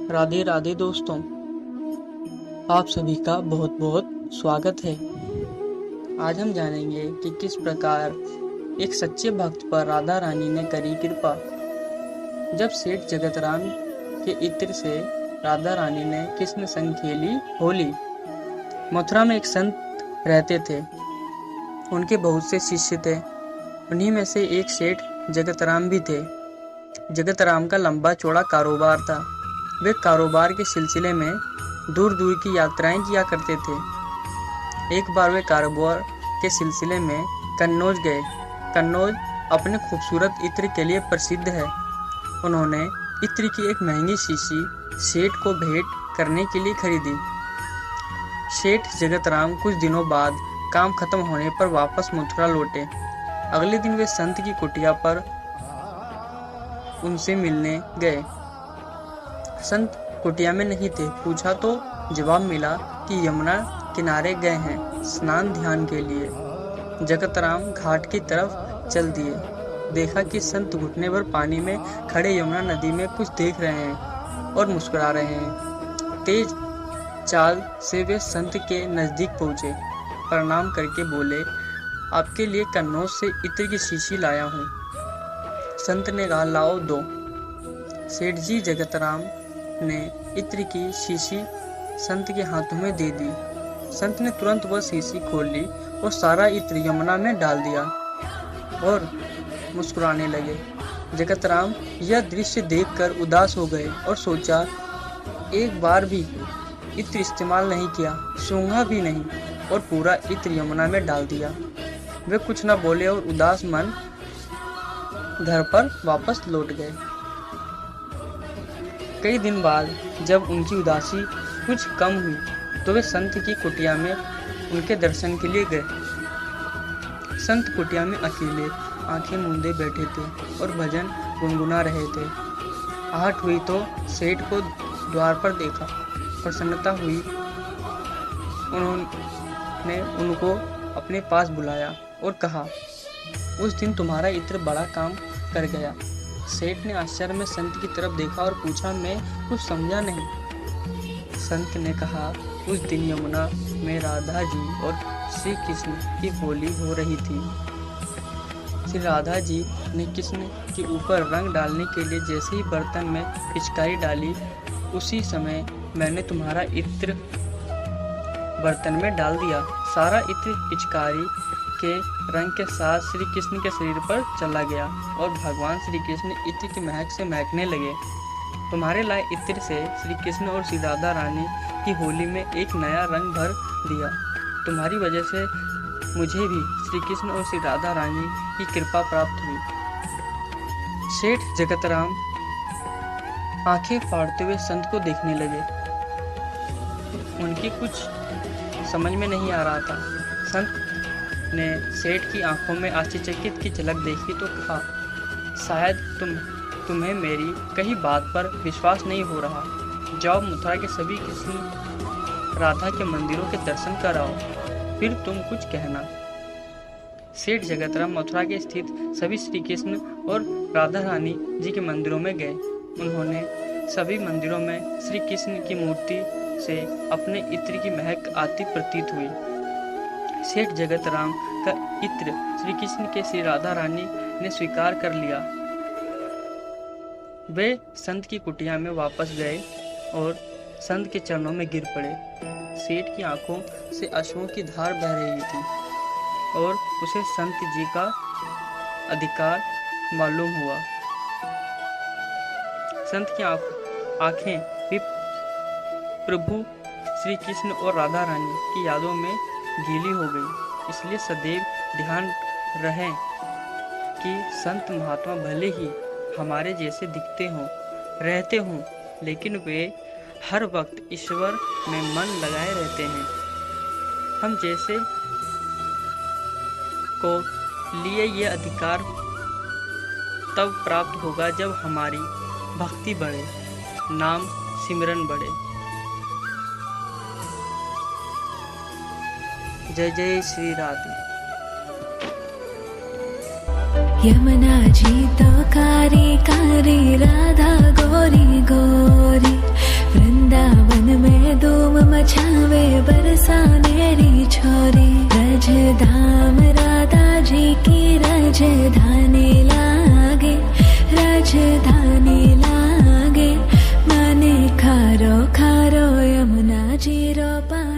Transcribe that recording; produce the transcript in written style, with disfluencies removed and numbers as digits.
राधे राधे दोस्तों, आप सभी का बहुत बहुत स्वागत है। आज हम जानेंगे कि किस प्रकार एक सच्चे भक्त पर राधा रानी ने करी कृपा। जब सेठ जगतराम के इत्र से राधा रानी ने कृष्ण संग खेली होली। मथुरा में एक संत रहते थे। उनके बहुत से शिष्य थे। उन्हीं में से एक सेठ जगतराम भी थे। जगतराम का लंबा चौड़ा कारोबार था। वे कारोबार के सिलसिले में दूर दूर की यात्राएं किया करते थे। एक बार वे कारोबार के सिलसिले में कन्नौज गए। कन्नौज अपने खूबसूरत इत्र के लिए प्रसिद्ध है। उन्होंने इत्र की एक महंगी शीशी सेठ को भेंट करने के लिए खरीदी। सेठ जगतराम कुछ दिनों बाद काम खत्म होने पर वापस मथुरा लौटे। अगले दिन वे संत की कुटिया पर उनसे मिलने गए। संत कुटिया में नहीं थे। पूछा तो जवाब मिला कि यमुना किनारे गए हैं स्नान ध्यान के लिए। जगतराम घाट की तरफ चल दिए। देखा कि संत घुटने भर पानी में खड़े यमुना नदी में कुछ देख रहे हैं और मुस्कुरा रहे हैं। तेज चाल से वे संत के नजदीक पहुंचे। प्रणाम करके बोले, आपके लिए कन्नौज से इत्र की शीशी लाया हूँ। संत ने कहा, लाओ दो। सेठ जी जगतराम ने इत्र की शीशी संत के हाथों में दे दी। संत ने तुरंत वह शीशी खोल ली और सारा इत्र यमुना में डाल दिया और मुस्कुराने लगे। जगतराम यह दृश्य देखकर उदास हो गए और सोचा, एक बार भी इत्र इस्तेमाल नहीं किया, सूंघा भी नहीं और पूरा इत्र यमुना में डाल दिया। वे कुछ न बोले और उदास मन घर पर वापस लौट गए। कई दिन बाद जब उनकी उदासी कुछ कम हुई तो वे संत की कुटिया में उनके दर्शन के लिए गए। संत कुटिया में अकेले आंखें मूंदे बैठे थे और भजन गुनगुना रहे थे। आहट हुई तो सेठ को द्वार पर देखा। प्रसन्नता हुई। उन्होंने उनको अपने पास बुलाया और कहा, उस दिन तुम्हारा इत्र बड़ा काम कर गया। सेठ ने आश्चर्य में संत की तरफ देखा और पूछा, मैं कुछ समझा नहीं। संत ने कहा, उस दिन यमुना में राधा जी और श्री कृष्ण की होली हो रही थी। श्री राधा जी ने कृष्ण के ऊपर रंग डालने के लिए जैसे ही बर्तन में पिचकारी डाली, उसी समय मैंने तुम्हारा इत्र बर्तन में डाल दिया। सारा इत्र पिचकारी के रंग के साथ श्री कृष्ण के शरीर पर चला गया और भगवान श्री कृष्ण इत्र की महक से महकने लगे। तुम्हारे लाए इत्र से श्री कृष्ण और श्री राधा रानी की होली में एक नया रंग भर दिया। तुम्हारी वजह से मुझे भी श्री कृष्ण और श्री राधा रानी की कृपा प्राप्त हुई। सेठ जगतराम आंखें फाड़ते हुए संत को देखने लगे। उनकी कुछ समझ में नहीं आ रहा था। संत ने सेठ की आंखों में आश्चर्यचकित की झलक देखी तो कहा, शायद तुम्हें मेरी कही बात पर विश्वास नहीं हो रहा। जाओ मथुरा के सभी कृष्ण राधा के मंदिरों के दर्शन कराओ, फिर तुम कुछ कहना। सेठ जगतराम मथुरा के स्थित सभी श्री कृष्ण और राधा रानी जी के मंदिरों में गए। उन्होंने सभी मंदिरों में श्री कृष्ण की मूर्ति से अपने इत्र की महक आती प्रतीत हुई। सेठ जगतराम का इत्र श्री कृष्ण के श्री राधा रानी ने स्वीकार कर लिया। वे संत की कुटिया में वापस गए और संत के चरणों में गिर पड़े। सेठ की आंखों से अश्रुओं की धार बह रही थी और उसे संत जी का अधिकार मालूम हुआ। संत की आंखें भी प्रभु श्री कृष्ण और राधा रानी की यादों में गीली हो गई। इसलिए सदैव ध्यान रहे कि संत महात्मा भले ही हमारे जैसे दिखते हों, रहते हों, लेकिन वे हर वक्त ईश्वर में मन लगाए रहते हैं। हम जैसे को लिए ये अधिकार तब प्राप्त होगा जब हमारी भक्ति बढ़े, नाम सिमरन बढ़े। जय जय श्री राधे। यमुना जी तो कारी कारी राधा गोरी गोरी छोरी रजधाम राधा जी की राजधानी लागे, राजधानी लागे। माने खारो खारो यमुना जी रो पानी।